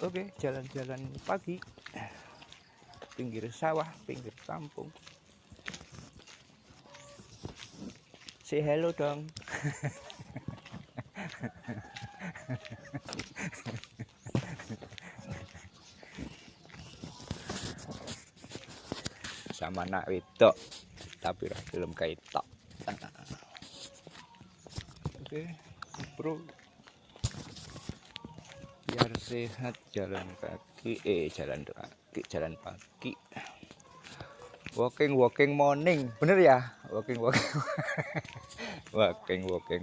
Oke, jalan-jalan pagi, pinggir sawah, pinggir kampung. Say hello dong. Sama anak wedok, tapi belum kaitok. Oke, bro. Biar sehat jalan kaki, jalan pagi. Walking morning, bener ya? Walking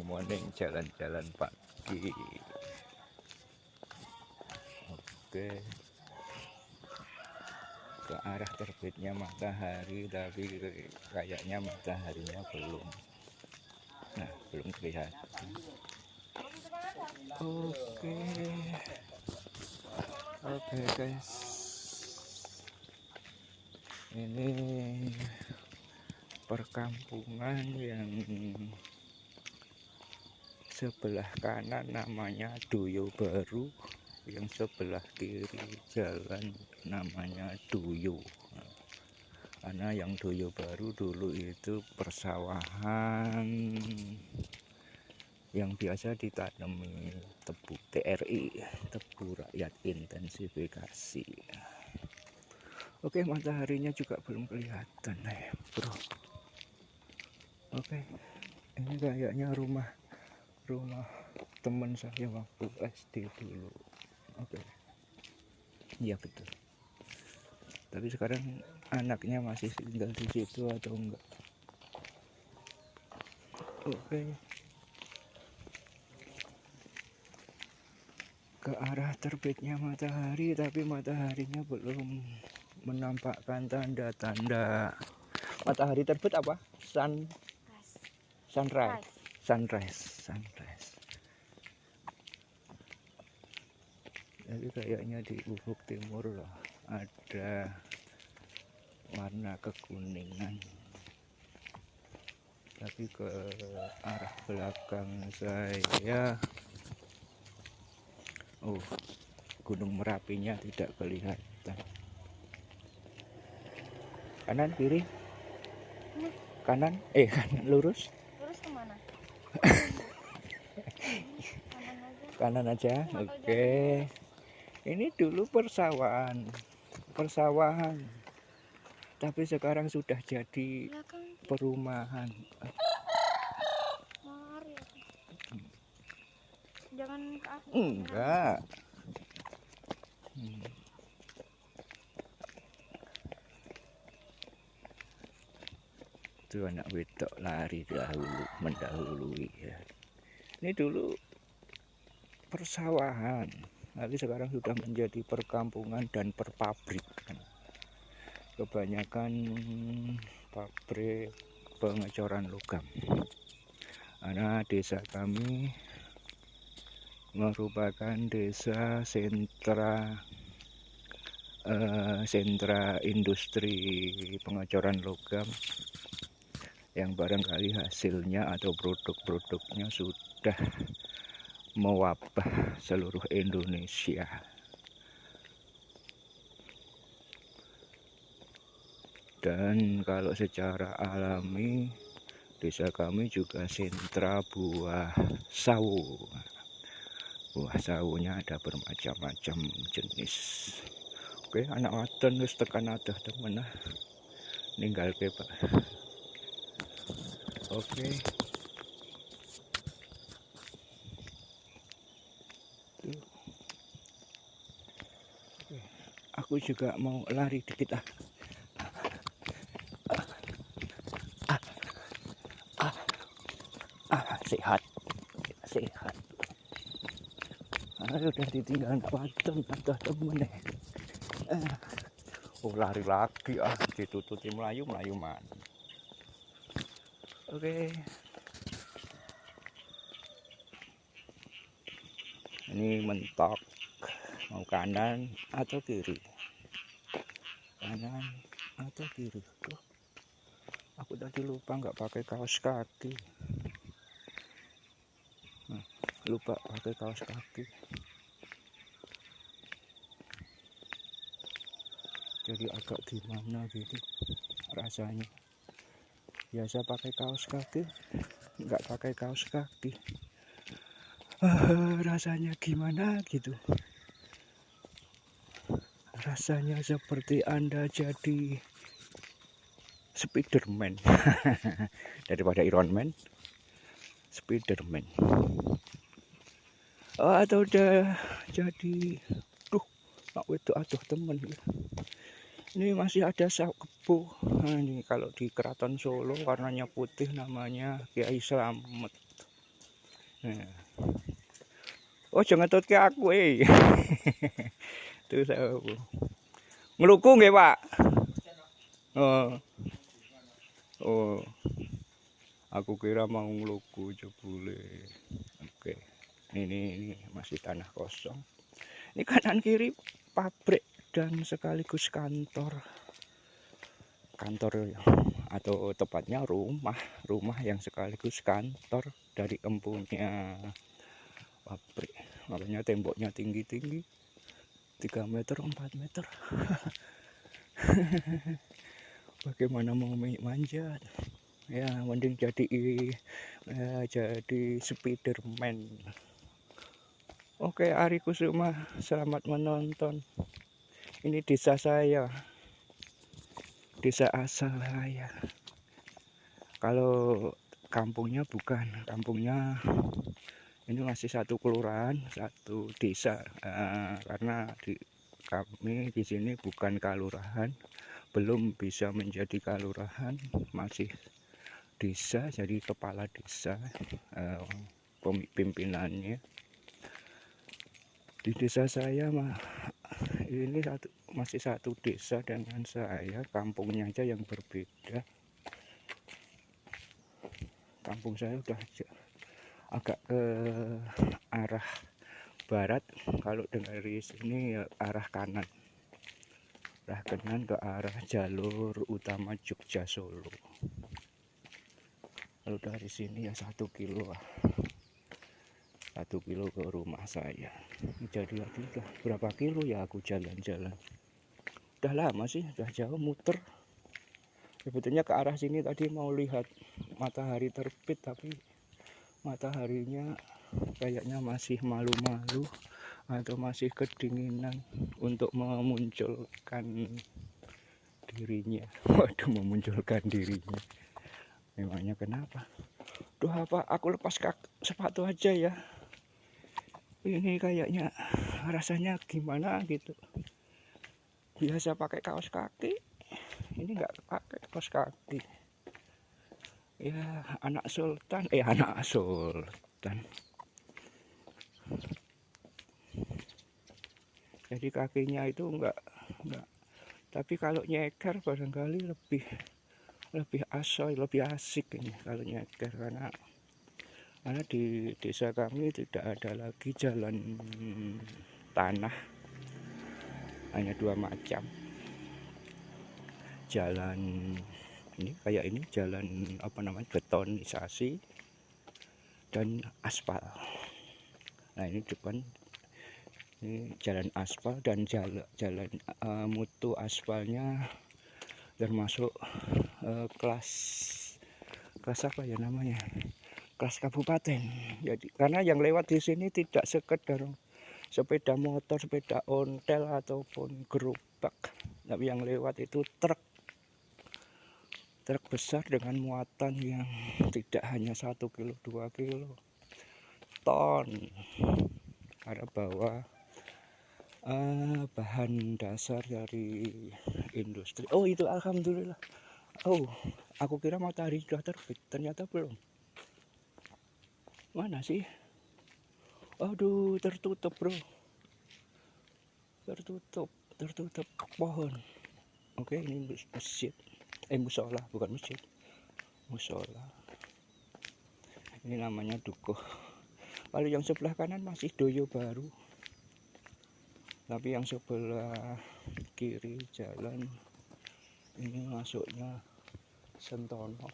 morning, jalan-jalan pagi. Oke. Ke arah terbitnya matahari, tapi kayaknya mataharinya belum. Nah, belum kelihatan. Oke guys. Ini perkampungan yang sebelah kanan namanya Doyo Baru, yang sebelah kiri jalan namanya Doyo. Karena yang Doyo Baru dulu itu persawahan yang biasa ditanami tebu TRI, tebu rakyat intensifikasi. Oke, mataharinya juga belum kelihatan bro. Oke, ini kayaknya rumah teman saya waktu SD dulu. Oke, iya betul. Tapi sekarang anaknya masih tinggal di situ atau enggak? Oke. Ke arah terbitnya matahari, tapi mataharinya belum menampakkan tanda-tanda matahari terbit. Apa? Sunrise. Jadi kayaknya di ufuk timur loh ada warna kekuningan, tapi ke arah belakang saya Gunung Merapinya tidak kelihatan. Kanan kiri? Kanan lurus kemana? Kanan aja. Oke. Ini dulu persawahan, tapi sekarang sudah jadi perumahan. Jangan ke aku. Enggak. Itu anak wedok lari mendahului ya. Ini dulu persawahan, tapi sekarang sudah menjadi perkampungan dan perpabrikan. Kebanyakan pabrik pengecoran logam. Karena desa kami merupakan desa sentra industri pengecoran logam yang barangkali hasilnya atau produk-produknya sudah mewabah seluruh Indonesia. Dan kalau secara alami desa kami juga sentra buah sawo. Buah sawunya ada bermacam-macam jenis. Oke, anak wadon wis tekan adah temen ninggal ke Pak. Oke. Aku juga mau lari dikit sehat. Udah ditinggal wadon atau temen lari lagi ditututi melayu man. Oke. Ini mentok, mau kanan atau kiri? Kanan atau kiri? Aku tadi lupa nggak pakai kaos kaki. Lupa pakai kaos kaki. jadi agak gimana gitu rasanya. Biasa pakai kaos kaki, nggak pakai kaos kaki, rasanya gimana gitu. Rasanya seperti Anda jadi Spiderman daripada Iron Man, Spiderman. Atau udah jadi itu aduh temen. Ini masih ada kebo. Nah, ini kalau di Keraton Solo warnanya putih namanya Kiai Slamet. Nah. Oh jangan ke aku Tuh saya ngeluku nggih Pak. Oh, aku kira mau ngeluku jebule. Oke, ini masih tanah kosong. Ini kanan kiri pabrik dan sekaligus kantor atau tepatnya rumah yang sekaligus kantor dari empunya pabrik. Makanya temboknya tinggi 3 meter 4 meter. Bagaimana mau manjat ya, mending jadi Spiderman. Oke, Ari Kusuma, selamat menonton. Ini desa saya, desa asal saya. Kalau kampungnya bukan, kampungnya ini masih satu kelurahan, satu desa. Karena kami di sini bukan kalurahan, belum bisa menjadi kalurahan, masih desa, jadi kepala desa, pimpinannya. Di desa saya ini masih satu desa dengan saya, kampungnya aja yang berbeda. Kampung saya udah agak ke arah barat, kalau dari sini ya arah kanan ke arah jalur utama Jogja Solo. Kalau dari sini ya 1 kilo lah, 1 kilo ke rumah saya. Jadi udah berapa kilo ya aku jalan-jalan, udah lama sih, udah jauh muter. Sebetulnya ke arah sini tadi mau lihat matahari terbit, tapi mataharinya kayaknya masih malu-malu atau masih kedinginan untuk memunculkan dirinya. Waduh, memunculkan dirinya. Memangnya kenapa? Duh, apa aku lepas sepatu aja ya. Ini kayaknya rasanya gimana gitu. Biasa pakai kaos kaki, ini nggak pakai kaos kaki. Ya, anak sultan. Jadi kakinya itu enggak. Tapi kalau nyeker barangkali lebih asik ini kalau nyeker, karena di desa kami tidak ada lagi jalan tanah, hanya 2 macam jalan. Ini kayak ini jalan betonisasi dan aspal. Nah, ini depan ini jalan aspal, dan jalan mutu aspalnya termasuk kelas apa ya namanya, kelas kabupaten. Jadi karena yang lewat di sini tidak sekedar sepeda motor, sepeda ontel ataupun gerobak, tapi yang lewat itu truk besar dengan muatan yang tidak hanya 1 kilo 2 kilo, ton, karena bawa bahan dasar dari industri. Oh itu alhamdulillah. Oh, aku kira matahari sudah terbit, ternyata belum. Mana sih? Aduh, tertutup bro, tertutup pohon. Oke, ini masjid, musola, bukan masjid, musola. Ini namanya dukuh. Kalau yang sebelah kanan masih Doyo Baru, tapi yang sebelah kiri jalan ini masuknya Sentono,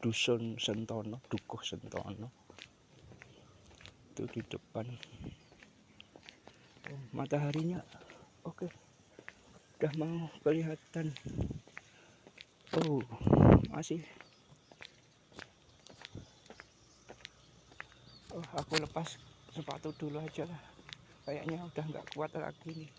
dusun Sentono, dukuh Sentono. Itu di depan. Mataharinya oke. udah mau kelihatan. Oh, masih. Oh, aku lepas sepatu dulu aja lah. Kayaknya udah nggak kuat lagi nih.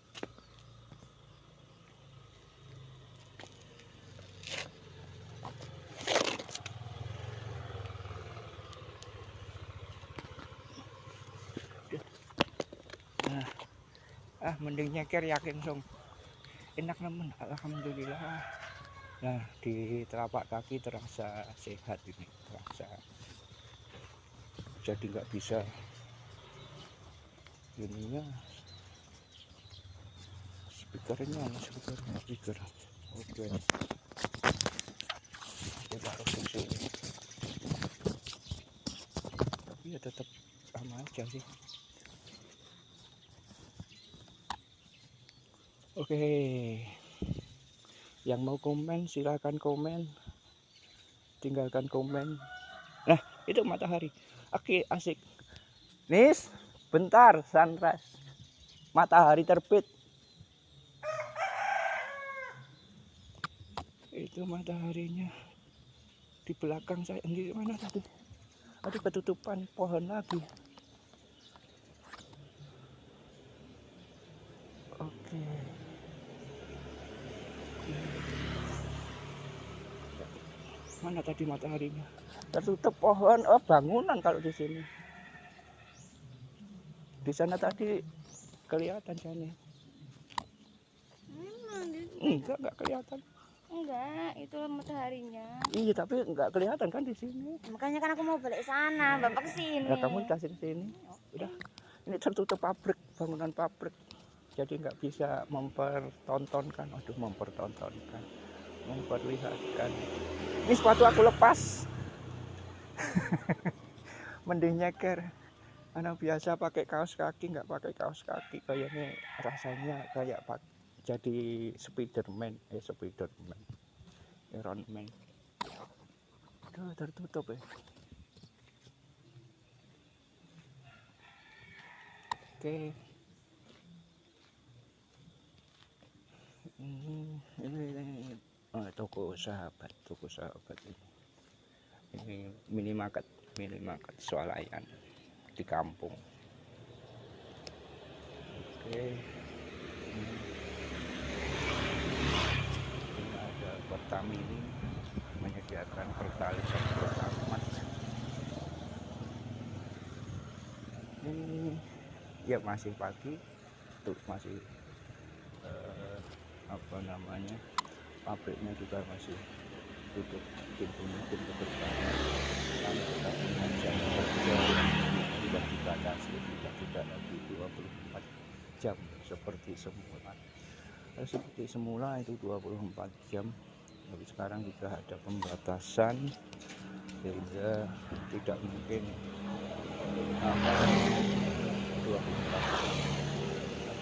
Nah, mending nyeker yakin song. Enak nemen, alhamdulillah. Nah, di telapak kaki terasa sehat ini, terasa. Jadi nggak bisa ininya speaker. Oke, kita taruh di sini. Tapi ya tetap sama aja sih. Oke, yang mau komen silahkan komen, tinggalkan komen. Nah, itu matahari. Oke, asik. Nis, bentar, sunrise, matahari terbit. Itu mataharinya di belakang saya. Di mana tadi? Aduh, ketutupan pohon lagi. Oke. Mana tadi mataharinya? Tertutup pohon. Oh, bangunan kalau di sini. Di sana tadi kelihatan sana. Enggak kelihatan. Enggak, itu mataharinya. Iya, tapi enggak kelihatan kan di sini. Makanya kan aku mau balik sana, Bapak kesini. Ya, kamu kasih ke sini. Udah. Ini tertutup pabrik, bangunan pabrik. Jadi nggak bisa mempertontonkan. Aduh, memperlihatkan. Ini sepatu aku lepas. Mending nyeker. Karena biasa pakai kaos kaki, nggak pakai kaos kaki. Kayaknya rasanya kayak jadi Spiderman. Iron Man. Aduh, tertutup ya. Oke. Ini toko sahabat ini minimarket swalayan di kampung. Oke, ini ada Pertamini menyediakan pertalite Pertamax. Ini ya masih pagi tuh, masih pabriknya juga masih tutup, pintu berbanyak. Kami tetap dengan jam kerja sudah dibatasi, tidak lagi 24 jam seperti semula itu 24 jam, tapi sekarang juga ada pembatasan sehingga tidak mungkin 24 jam.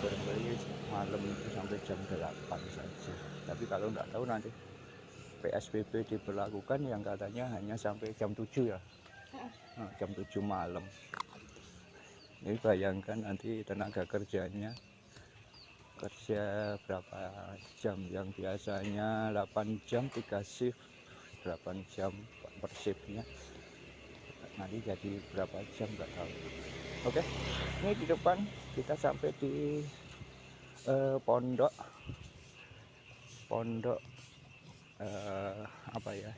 Barangkali malam itu sampai jam 8 saja. Tapi kalau nggak tahu nanti PSBB diberlakukan yang katanya hanya sampai jam 7 ya. Nah, jam 7 malam. Jadi bayangkan nanti tenaga kerjanya kerja berapa jam, yang biasanya 8 jam 3 shift, 8 jam per shiftnya. Nanti jadi berapa jam nggak tahu. Oke, ini di depan kita sampai di pondok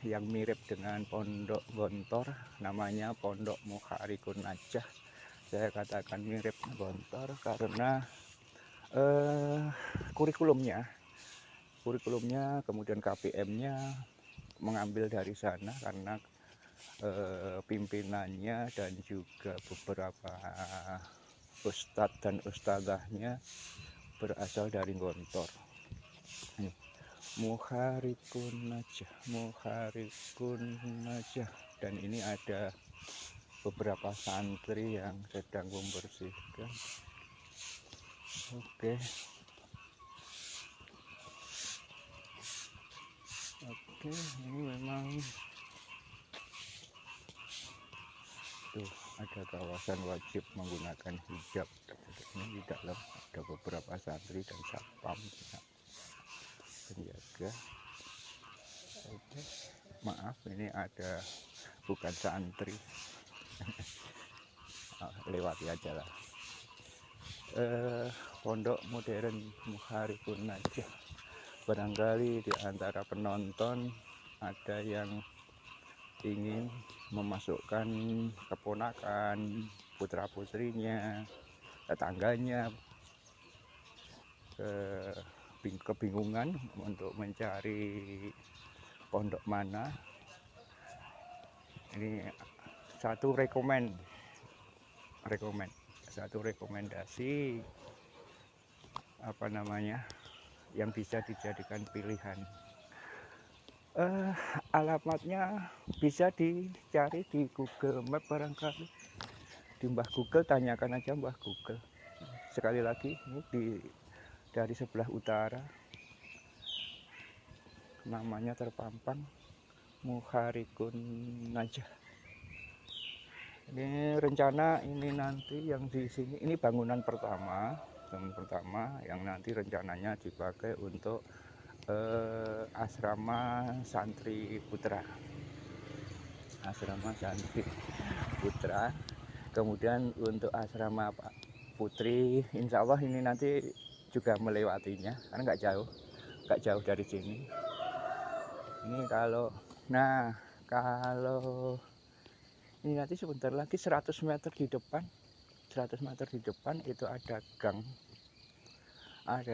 yang mirip dengan pondok Gontor, namanya Pondok Mukharikun Najah. Saya katakan mirip Gontor karena kurikulumnya kemudian KPM-nya mengambil dari sana, karena pimpinannya dan juga beberapa ustadz dan ustadzahnya berasal dari Gontor. Mukharikun Najah, dan ini ada beberapa santri yang sedang membersihkan. Oke, ini memang tuh ada kawasan wajib menggunakan hijab. Ini di dalam ada beberapa santri dan satpam. juga. Oke. Maaf, ini ada bukan santri. Lewati aja lah. Pondok modern Mukharibun Najah. Barangkali di antara penonton ada yang ingin memasukkan keponakan, putra putrinya, tetangganya kebingungan untuk mencari pondok mana. Ini satu rekomendasi apa namanya yang bisa dijadikan pilihan. Alamatnya bisa dicari di Google Map barangkali. Di Mbah Google, tanyakan aja Mbah Google. Sekali lagi ini dari sebelah utara, namanya terpampang Mukharibun Najah. Ini rencana ini nanti yang di sini ini bangunan pertama yang nanti rencananya dipakai untuk asrama santri putra. Kemudian untuk asrama Pak Putri, insya Allah ini nanti juga melewatinya karena nggak jauh dari sini. Ini kalau ini nanti sebentar lagi 100 meter di depan itu ada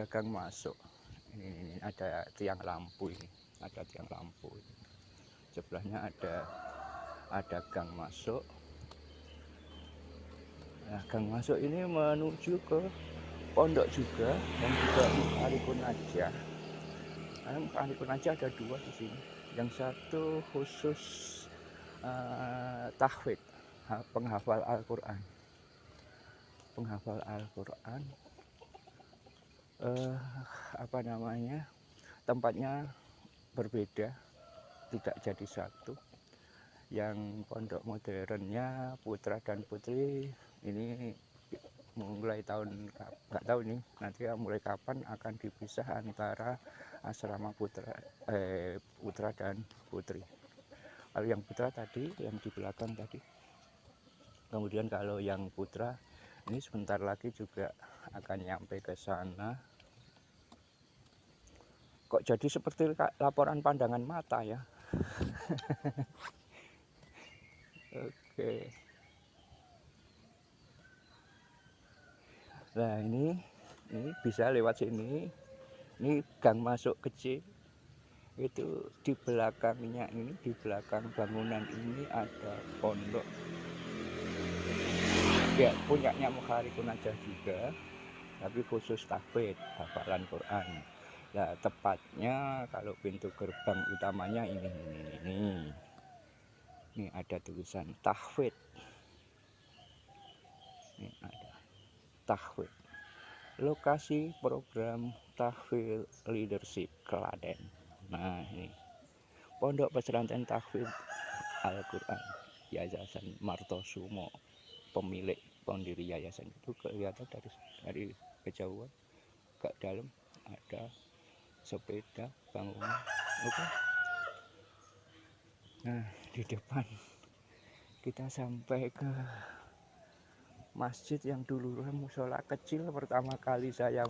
gang masuk. Ini ada tiang lampu ini. Sebelahnya ada gang masuk. Nah, gang masuk ini menuju ke pondok juga dan juga Mukharibun Najah. Mukharibun Najah ada 2 di sini. Yang satu khusus tahfidz, penghafal Al-Quran. Tempatnya berbeda, tidak jadi satu. Yang pondok modernnya putra dan putri ini mulai nggak tahu nih nanti mulai kapan akan dipisah antara asrama putra dan putri. Kalau yang putra tadi, yang di belakang tadi. Kemudian kalau yang putra ini sebentar lagi juga akan nyampe ke sana. Kok jadi seperti laporan pandangan mata ya? Oke. Nah ini bisa lewat sini. Ini gang masuk kecil. Itu di belakangnya ini, di belakang bangunan ini ada pondok ya, punyanya Mukharibun Najah juga, tapi khusus tahfidz, hafalan Quran. Nah, tepatnya kalau pintu gerbang utamanya ini ada tulisan tahfidz. Ini ada tahfidz. Lokasi program tahfidz leadership Klaten. Nah, ini Pondok Pesantren Tahfidz Al-Quran Yayasan Martosumo, pemilik pendiri yayasan itu kelihatan dari kejauhan. Ke dalam ada sepeda, bangunan. Oke. Nah, di depan kita sampai ke masjid yang dulu musola kecil pertama kali saya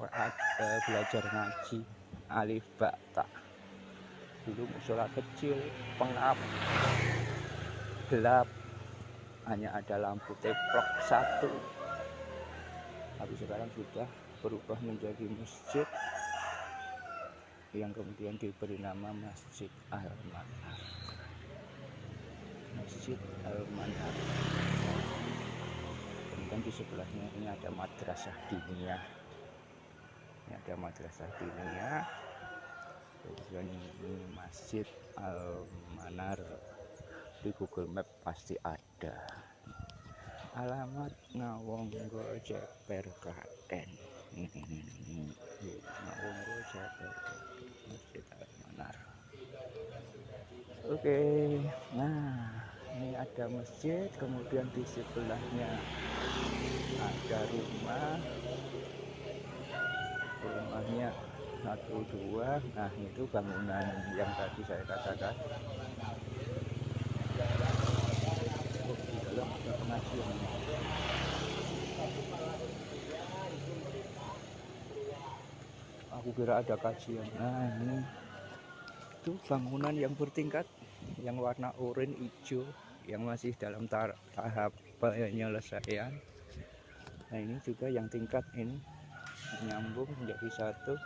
belajar ngaji alif ba ta. Dulu musola kecil, pengap, gelap, hanya ada lampu teplok 1. Tapi sekarang sudah berubah menjadi masjid yang kemudian diberi nama Masjid Al-Manar. Kemudian di sebelahnya ini ada madrasah diniyah. Kemudian ini Masjid Al-Manar. Di Google Map pasti ada. Alamat Ngawonggo Jeper Klaten. Ngawonggo Jeper Masjid Al-Manar. Oke. Nah, ini ada masjid, kemudian di sebelahnya ada rumahnya satu dua. Nah itu bangunan yang tadi saya katakan. Oh, di dalam ada pengajian. Aku kira ada kajian. Nah ini itu bangunan yang bertingkat, yang warna oranye hijau, yang masih dalam tahap penyelesaian. Nah ini juga yang tingkat ini nyambung menjadi satu.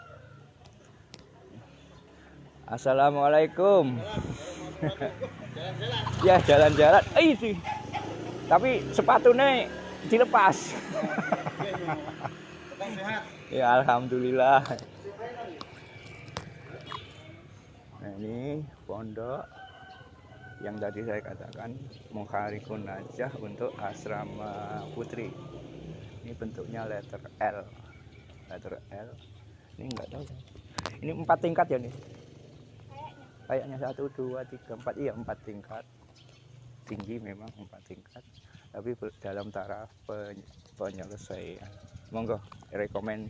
Assalamualaikum. Ya jalan-jalan. Sih. Tapi sepatunya dilepas. Ya alhamdulillah. Nah ini pondok yang tadi saya katakan Mukharikun Najah untuk asrama putri. Ini bentuknya letter L. Letter L. Ini enggak tahu. Ini 4 tingkat ya nih. Kayaknya 1, 2, 3, 4. Iya 4 tingkat. Tinggi memang 4 tingkat. Tapi dalam taraf penyelesaian. Monggo rekomen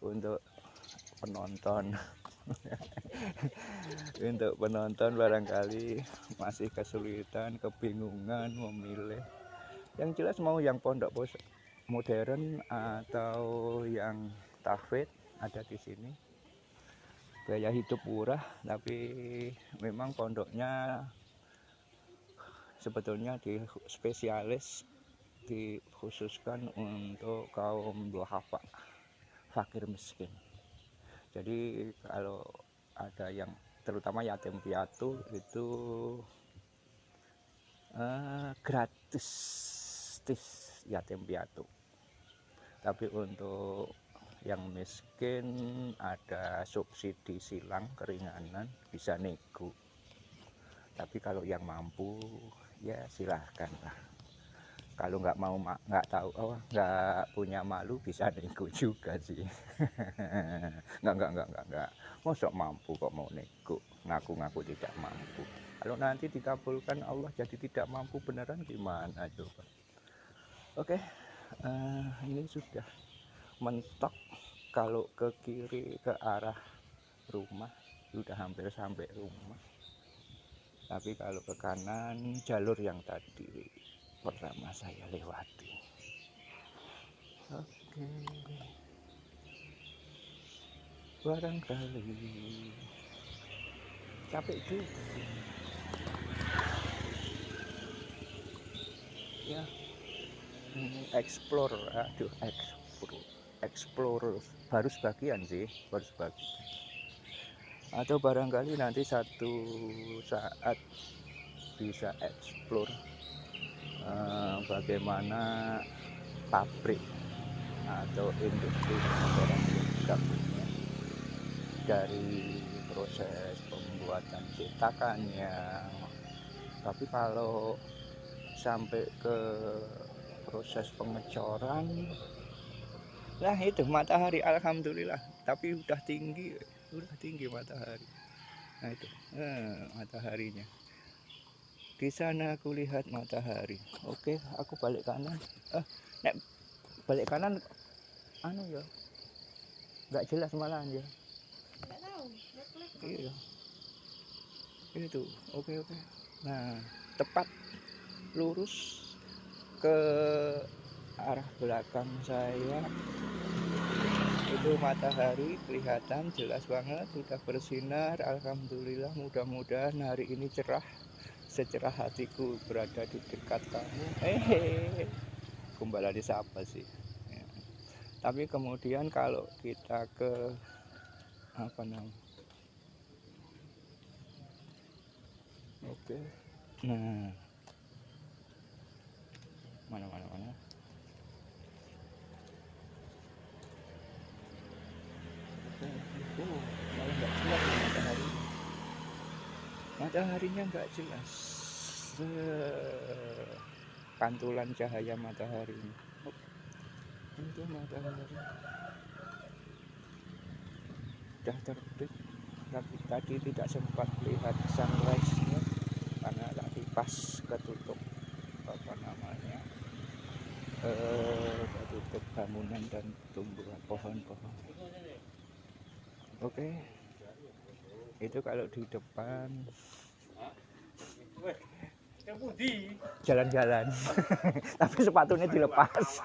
untuk penonton. Untuk penonton barangkali masih kesulitan, kebingungan memilih. Yang jelas mau yang pondok modern atau yang tahfidz ada di sini. Gaya hidup murah, tapi memang pondoknya sebetulnya spesialis dikhususkan untuk kaum duafa, fakir miskin. Jadi kalau ada yang terutama yatim piatu itu gratis yatim piatu. Tapi untuk yang miskin ada subsidi silang keringanan, bisa nego. Tapi kalau yang mampu ya silahkan lah. Kalau nggak mau nggak tahu nggak punya malu bisa nego juga sih. nggak mosok mampu kok mau nego, ngaku-ngaku tidak mampu. Kalau nanti dikabulkan Allah jadi tidak mampu beneran gimana coba. Oke, ini sudah mentok. Kalau ke kiri ke arah rumah sudah hampir sampai rumah. Tapi kalau ke kanan jalur yang tadi pertama saya lewati. Oke. Barangkali capek juga. Ya. Explore, explore baru sebagian sih, baru sebagian. Atau barangkali nanti satu saat bisa explore bagaimana pabrik atau industri gabungnya dari proses pembuatan cetakannya. Tapi kalau sampai ke proses pengecoran, nah itu matahari alhamdulillah, tapi udah tinggi matahari. Nah itu mataharinya di sana aku lihat matahari. Oke, aku balik kanan. Nek balik kanan ya nggak jelas malahan ya. Nggak tahu. Iya itu oke. Nah tepat lurus ke arah belakang saya itu matahari kelihatan jelas banget, sudah bersinar. Alhamdulillah, mudah-mudahan hari ini cerah secerah hatiku berada di dekat kamu. Kumbala desa apa sih ya. Tapi kemudian kalau kita ke apa namanya, oke, nah mana malah nggak jelas matahari. Mataharinya nggak jelas, pantulan cahaya matahari itu matahari sudah terbit, tapi tadi tidak sempat lihat sunrise-nya karena tadi pas ketutup apa namanya ketutup bangunan dan tumbuhan pohon-pohon. Oke, itu kalau di depan jalan-jalan tapi sepatunya dilepas.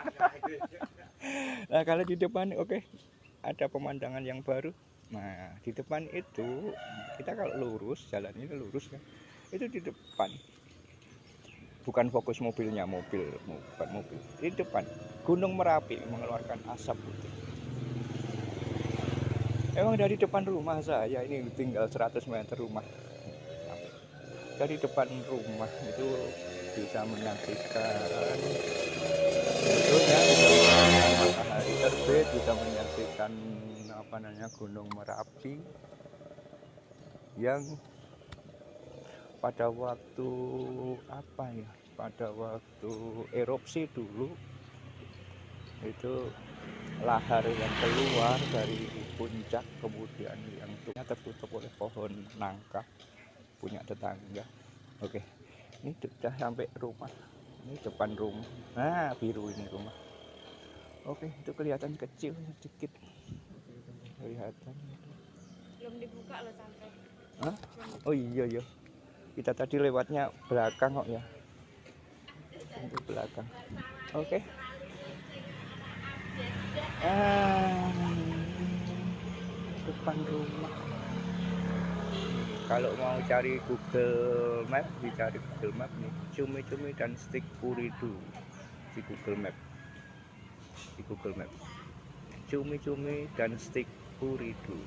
Nah kalau di depan oke, ada pemandangan yang baru. Nah di depan itu kita kalau lurus, jalannya lurus kan, itu di depan bukan fokus mobilnya, bukan mobil, di depan Gunung Merapi mengeluarkan asap putih. Emang dari depan rumah saya ini tinggal 100 meter rumah. Dari depan rumah itu bisa menyaksikan tentunya matahari terbit, bisa menyaksikan Gunung Merapi yang pada waktu pada waktu erupsi dulu itu lahar yang keluar dari puncak, kemudian yang tertutup oleh pohon nangka punya tetangga. Oke, ini sudah sampai rumah, ini depan rumah. Nah biru ini rumah. Oke, itu kelihatan kecil sedikit, kelihatan Belum dibuka loh sampai. Hah? Oh iya kita tadi lewatnya belakang kok ya, pintu belakang. Oke. Depan rumah. Kalau mau cari Google Map, dicari Google Map nih, cumi-cumi dan stik puridu di Google Map. Cumi-cumi dan stik puridu.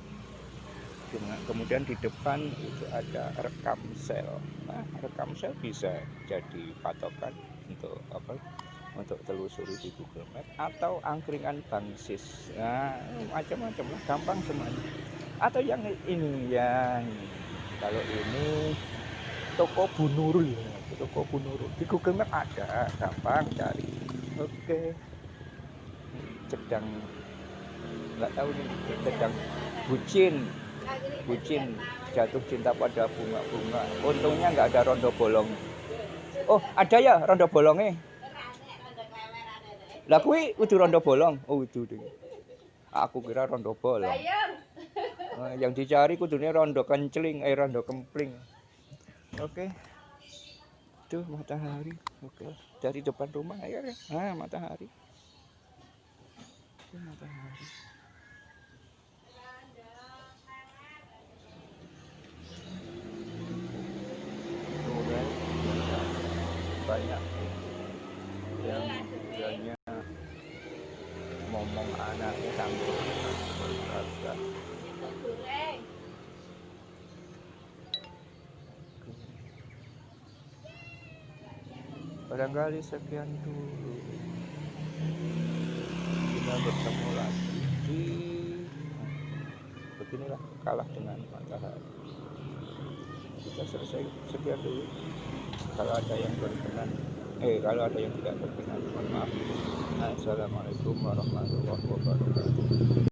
Kemudian di depan itu ada rekam sel. Nah, rekam sel bisa jadi patokan untuk untuk telusuri di Google Map, atau angkringan Bangsis. Nah, macam-macam lah, gampang semuanya. Atau yang ini ya, kalau ini toko Bu Nurul di Google Map ada, gampang cari. Oke, sedang nggak tahu nih, sedang bucin jatuh cinta pada bunga-bunga. Untungnya nggak ada rondo bolong. Oh ada ya rondo bolongnya. Lah kuwi kudu rondo bolong. Oh itu ding. Aku kira rondo bolong. Yang dicari kudunya rondo kencling, rondo kempling. Oke. Tuh matahari. Oke. Dari depan rumah ya. Nah, matahari. Itu matahari. Banyak yang tujuannya ngomong anaknya sambil berkata. Barangkali sekian dulu, kita bertemu lagi di beginilah, kalah dengan matahari. Kita selesai sekian dulu. Kalau ada yang berkenan, kalau ada yang tidak berkenan, mohon maaf. Assalamualaikum warahmatullahi wabarakatuh.